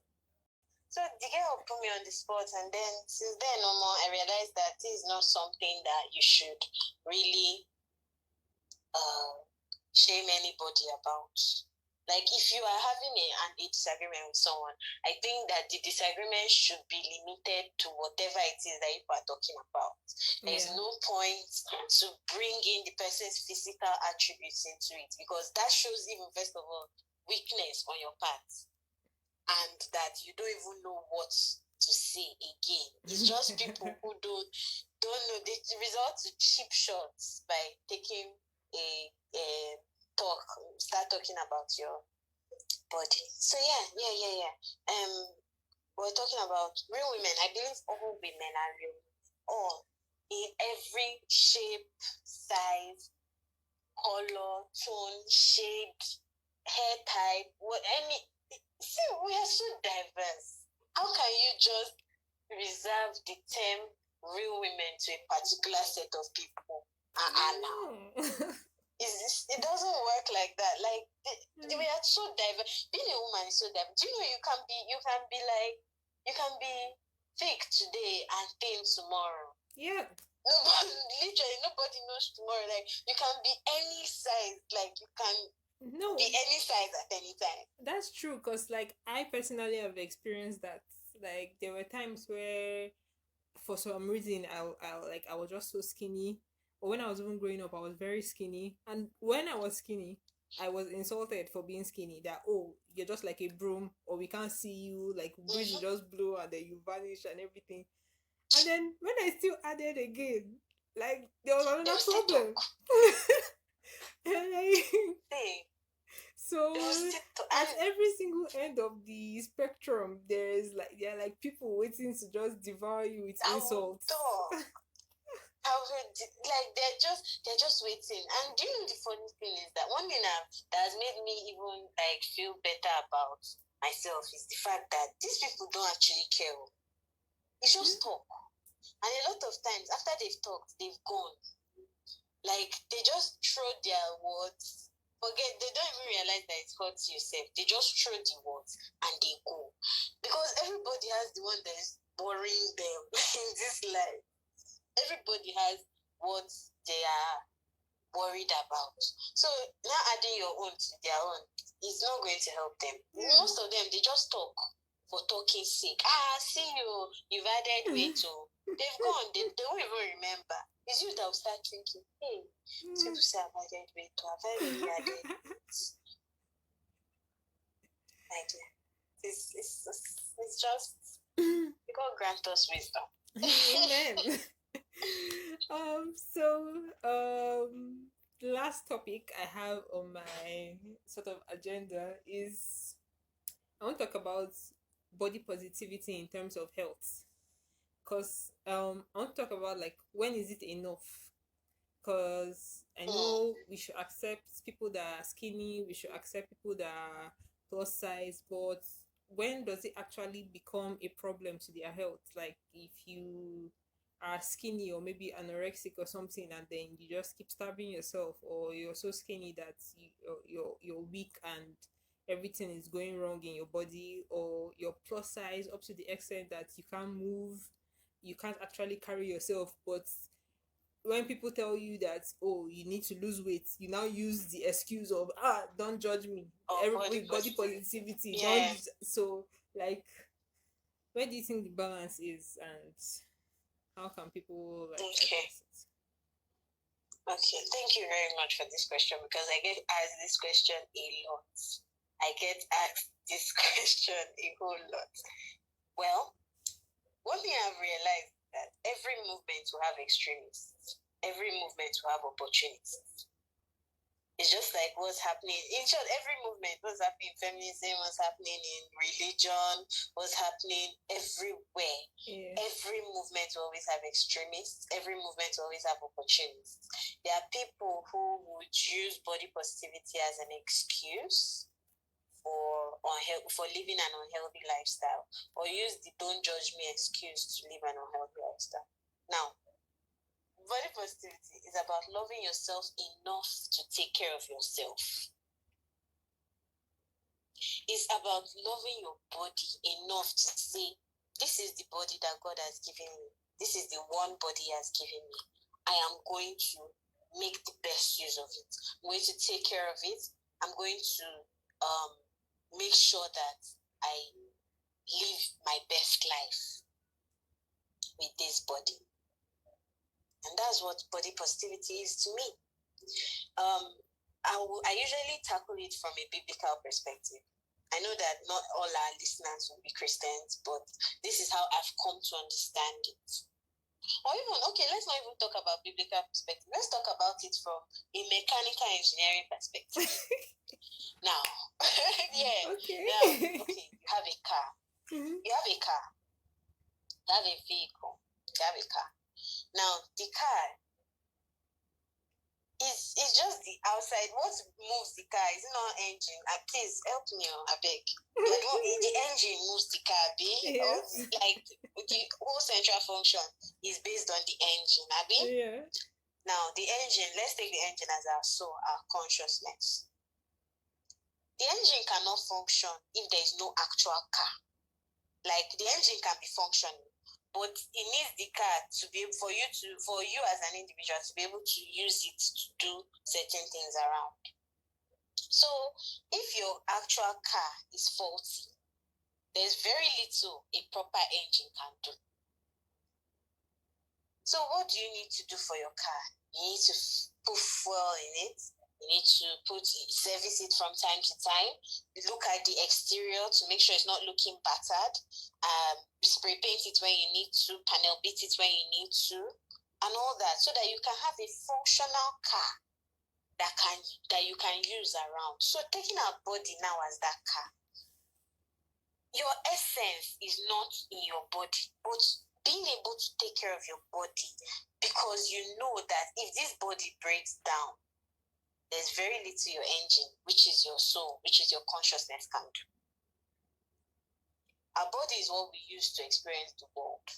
B: So the girl put me on the spot, and then since then no more, I realized that this is not something that you should really shame anybody about. Like, if you are having a disagreement with someone, I think that the disagreement should be limited to whatever it is that you are talking about. There's no point to bring in the person's physical attributes into it, because that shows even, first of all, weakness on your part, and that you don't even know what to say again. It's just people who don't know. They resort to cheap shots by taking a start talking about your body. So yeah. We're talking about real women. I believe all women are real. All, in every shape, size, color, tone, shade, hair type, see, we are so diverse. How can you just reserve the term real women to a particular set of people? It doesn't work like that. Like, we are so diverse. Being a woman is so diverse. Do you know you can be fake today and thin tomorrow?
A: Yeah.
B: Nobody knows tomorrow. Like, you can be any size. Like, you can be any size at any time.
A: That's true, because like I personally have experienced that. Like, there were times where, for some reason, I was just so skinny. Or when I was even growing up, I was very skinny. And when I was skinny, I was insulted for being skinny. That, oh, you're just like a broom, or we can't see you. Like, breeze will just blow and then you vanish and everything. And then when I still added again, like, there was another problem. So at every single end of the spectrum, there are like people waiting to just devour you with insults.
B: Like, they're just waiting. And do you know the funny thing is that one thing that has made me even like feel better about myself is the fact that these people don't actually care. It's just talk. And a lot of times after they've talked, they've gone. Like, they just throw their words. Forget, they don't even realize that it hurts yourself. They just throw the words and they go. Because everybody has the one that is boring them in this life. Everybody has what they are worried about. So now adding your own to their own is not going to help them.
A: Yeah.
B: Most of them, they just talk for talking sake. See you, you've added weight too. They've gone, they don't even remember. It's you that will start thinking, hey, people say I've added weight too. Have I really added weight? My dear, it's just, God grant us wisdom.
A: Amen. So the last topic I have on my sort of agenda is I want to talk about body positivity in terms of health. Because I want to talk about like when is it enough? Because I know we should accept people that are skinny, we should accept people that are plus size, but when does it actually become a problem to their health? Like if you are skinny or maybe anorexic or something, and then you just keep starving yourself, or you're so skinny that you're weak and everything is going wrong in your body, or you're plus size up to the extent that you can't move, you can't actually carry yourself, but when people tell you that, oh, you need to lose weight, you now use the excuse of, don't judge me, body positivity,
B: Yeah.
A: don't so like where do you think the balance is, and how can people like address it?
B: Okay, thank you very much for this question, because I get asked this question a lot. I get asked this question a whole lot. Well, one thing I've realized is that every movement will have extremists. Every movement will have opportunists. It's just like what's happening. In short, every movement, what's happening in feminism, what's happening in religion, what's happening everywhere.
A: Yeah.
B: Every movement will always have extremists. Every movement will always have opportunists. There are people who would use body positivity as an excuse for living an unhealthy lifestyle, or use the don't judge me excuse to live an unhealthy lifestyle. Now, body positivity is about loving yourself enough to take care of yourself. It's about loving your body enough to say, this is the body that God has given me. This is the one body He has given me. I am going to make the best use of it. I'm going to take care of it. I'm going to make sure that I live my best life with this body. And that's what body positivity is to me. I usually tackle it from a biblical perspective. I know that not all our listeners will be Christians, but this is how I've come to understand it. Or even, okay, let's not even talk about biblical perspective. Let's talk about it from a mechanical engineering perspective. Now, yeah.
A: Okay.
B: Now, okay, you have a car.
A: Mm-hmm.
B: You have a car. You have a vehicle. You have a car. Now, the car it's just the outside. What moves the car is not engine. Please help me, I beg. The engine moves the car,
A: Yes.
B: like the whole central function is based on the engine,
A: Yeah.
B: Now, the engine, let's take the engine as our soul, our consciousness. The engine cannot function if there is no actual car. Like, the engine can be functioning, but it needs the car to be able for you as an individual to be able to use it to do certain things around. So if your actual car is faulty, there's very little a proper engine can do. So what do you need to do for your car? You need to put fuel in it. You need to service it from time to time. Look at the exterior to make sure it's not looking battered. Spray paint it when you need to. Panel beat it when you need to, and all that, so that you can have a functional car that you can use around. So taking our body now as that car, your essence is not in your body, but being able to take care of your body, because you know that if this body breaks down, there's very little your engine, which is your soul, which is your consciousness, can do. Our body is what we use to experience the world.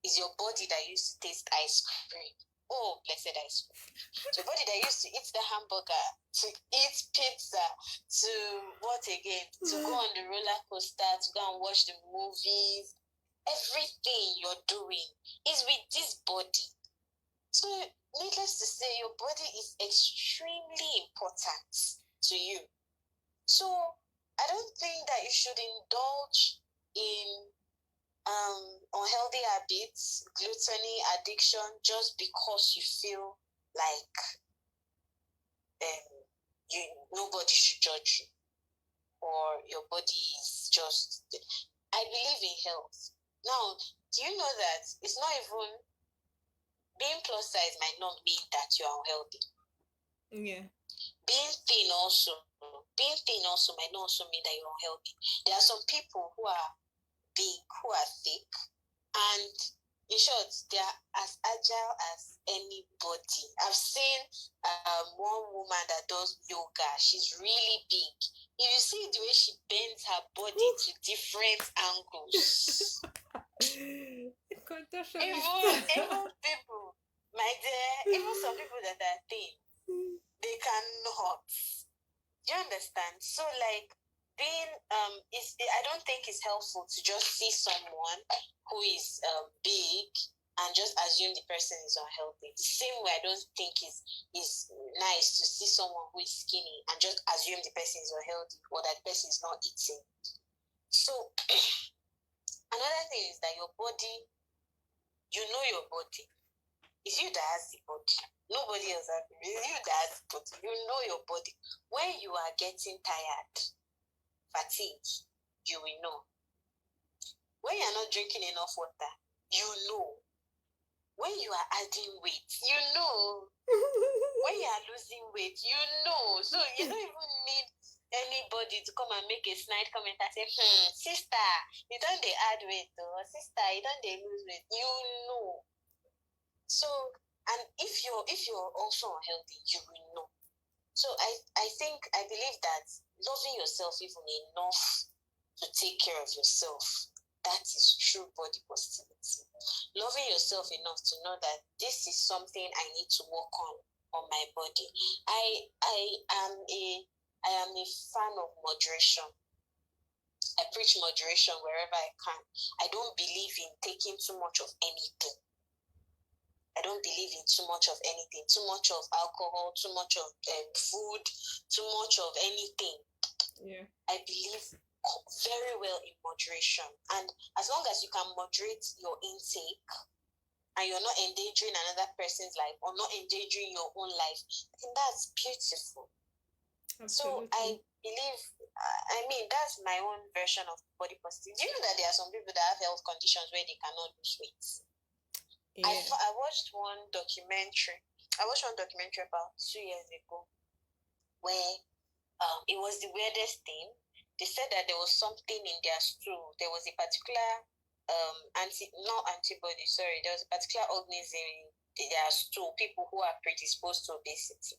B: It's your body that used to taste ice cream. Oh, blessed I school. So body that used to eat the hamburger, to eat pizza, to what again? To go on the roller coaster, to go and watch the movies. Everything you're doing is with this body. So needless to say, your body is extremely important to you. So I don't think that you should indulge in unhealthy habits, gluttony, addiction, just because you feel like you nobody should judge you or your body is just. I believe in health. Now, do you know that it's not even being plus size might not mean that you are unhealthy.
A: Yeah.
B: Being thin also might not also mean that you're unhealthy. There are some people who are big, who are thick, and in short, they are as agile as anybody. I've seen one woman that does yoga. She's really big. If you see the way she bends her body to different angles, even people, my dear, even some people that are thin, they cannot. Do you understand? So like being I don't think it's helpful to just see someone who is big and just assume the person is unhealthy. The same way I don't think is nice to see someone who is skinny and just assume the person is unhealthy or that the person is not eating. So another thing is that your body, you know your body. It's you that has the body. Nobody else has it. It's you that has the body. You know your body. When you are getting tired, fatigue, you will know. When you are not drinking enough water, you know. When you are adding weight, you know. When you are losing weight, you know. So you don't even need anybody to come and make a snide comment and say, sister, you don't they add weight, or sister, you don't they lose weight. You know. So, and if you're also unhealthy, you will know. So I believe that loving yourself even enough to take care of yourself, that is true body positivity. Loving yourself enough to know that this is something I need to work on my body. I am a fan of moderation. I preach moderation wherever I can. I don't believe in taking too much of anything. I don't believe in too much of anything, too much of alcohol, too much of food, too much of anything.
A: Yeah.
B: I believe very well in moderation. And as long as you can moderate your intake and you're not endangering another person's life or not endangering your own life, I think that's beautiful.
A: Absolutely.
B: So I believe, that's my own version of body positive. Do you know that there are some people that have health conditions where they cannot lose weight? Yeah. I watched one documentary. About 2 years ago where it was the weirdest thing. They said that there was something in their stool. There was a particular there was a particular organism in their stool, people who are predisposed to obesity.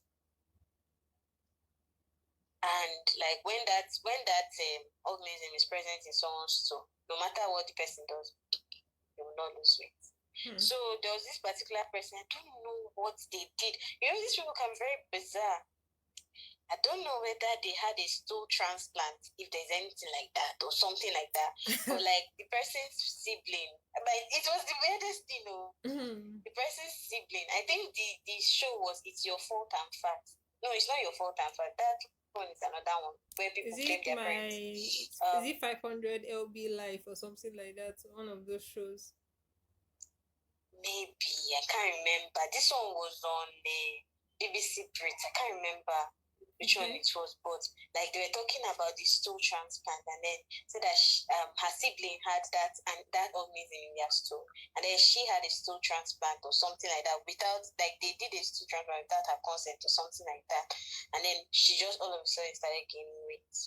B: And like when that organism is present in someone's stool, no matter what the person does, they will not lose weight. So there was this particular person, I don't know what they did. You know, these people can be very bizarre. I don't know whether they had a stool transplant, if there's anything like that or something like that. But like the person's sibling, but it was the weirdest thing, The person's sibling. I think the show was It's Your Fault I'm Fat. No, it's not Your Fault I'm Fat. That one is another one where people blame their parents.
A: Is it 500 LB Life or something like that? One of those shows.
B: Maybe I can't remember. This one was on the BBC Brit. I can't remember which one it was, but like they were talking about the stool transplant, and then said that her sibling had that and that organism in their stool, and then she had a stool transplant or something like that without, like they did a stool transplant without her consent or something like that, and then she just all of a sudden started gaining weight.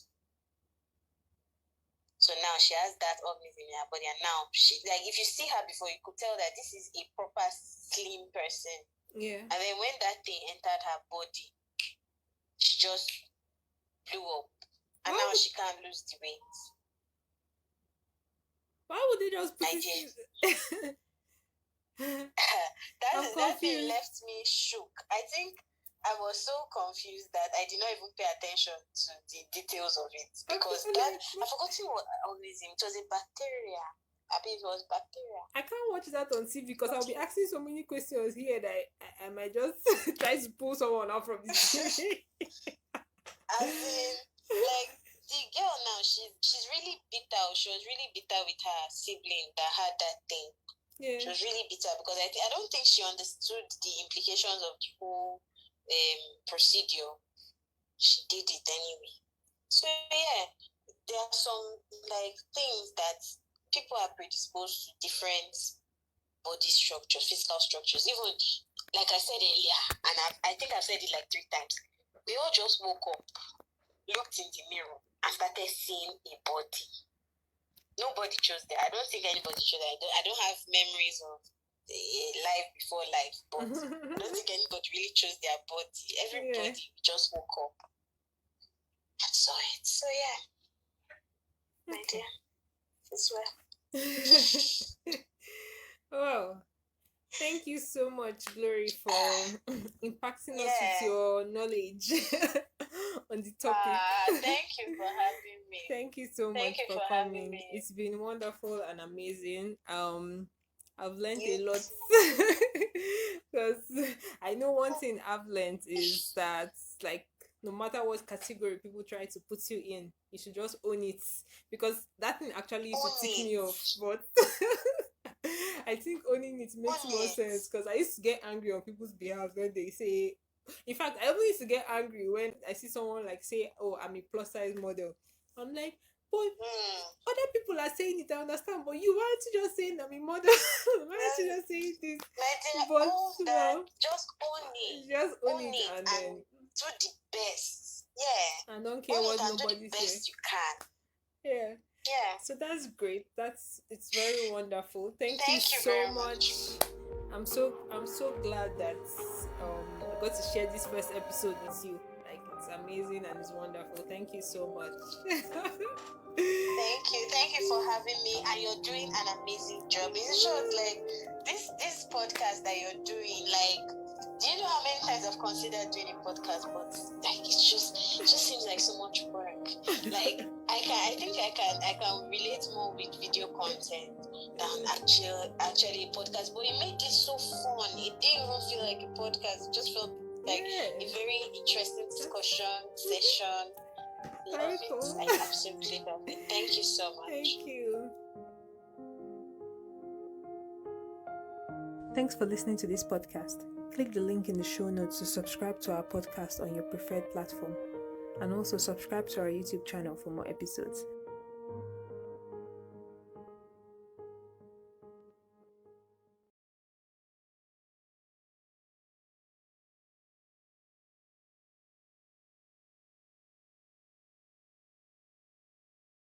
B: So now she has that organism in her body, and now she, like, if you see her before, you could tell that this is a proper slim person.
A: Yeah.
B: And then when that thing entered her body, she just blew up, and now she can't lose the weight.
A: Why would they just put it? I'm
B: that thing
A: confused.
B: left me shook. I think I was so confused that I did not even pay attention to the details of it because that
A: Like,
B: I forgotten what organism. It was a bacteria. I think it was bacteria.
A: I can't watch that on TV because I'll be
B: Okay.
A: asking so many questions here that I might just try to pull someone out from the TV.
B: As in, like the girl now, she's really bitter. She was really bitter with her sibling that had that thing.
A: Yeah.
B: She was really bitter because I don't think she understood the implications of the whole procedure. She did it anyway. So yeah, there are some like things that people are predisposed to different body structures, physical structures. Even like I said earlier, and I think I've said it like 3 times. We all just woke up, looked in the mirror, and started seeing a body. Nobody chose that. I don't think anybody chose that. I don't have memories of a life before life, but I don't think anybody really chose their body. Everybody just woke up and saw it. So yeah, my
A: Okay.
B: dear, as well.
A: Well, thank you so much, Glory, for impacting us with
B: Yeah.
A: your knowledge on the topic.
B: Thank you for having me.
A: Thank you so
B: Thank
A: much
B: you
A: for
B: for having
A: coming.
B: me.
A: It's been wonderful and amazing. I've learned
B: You
A: a lot
B: too.
A: because I know one thing I've learned is that, like, no matter what category people try to put you in, you should just own it, because that thing actually used to
B: Own
A: tick
B: it.
A: me off. But I think owning it makes
B: Own
A: more
B: it.
A: sense, because I used to get angry on people's behalf when they say. In fact, I always used to get angry when I see someone like say, "Oh, I'm a plus size model." I'm like, but other people are saying it, I understand, but you, why aren't you just saying I'm a model? Why aren't you just saying this?
B: My dear,
A: But
B: own that.
A: well,
B: Just own it.
A: just own
B: Own
A: it
B: it
A: and
B: and
A: then
B: do the best. Yeah.
A: I don't care
B: Own it
A: what
B: and do the
A: nobody say.
B: best you can.
A: Yeah.
B: Yeah.
A: So that's great. It's very wonderful. Thank you
B: Thank you
A: so
B: very
A: much.
B: much.
A: I'm so glad that I got to share this first episode with you. Like, it's amazing and it's wonderful. Thank you so much.
B: Thank you for having me, and you're doing an amazing job. It's short, like this podcast that you're doing. Like, do you know how many times I've considered doing a podcast, but like it just seems like so much work. Like I think I can relate more with video content than actually a podcast. But it made it so fun. It didn't even feel like a podcast. It just felt like a very interesting discussion session. Love
A: Very
B: it.
A: cool.
B: I absolutely love it. Thank you so much.
A: Thank you. Thanks for listening to this podcast. Click the link in the show notes to subscribe to our podcast on your preferred platform. And also subscribe to our YouTube channel for more episodes.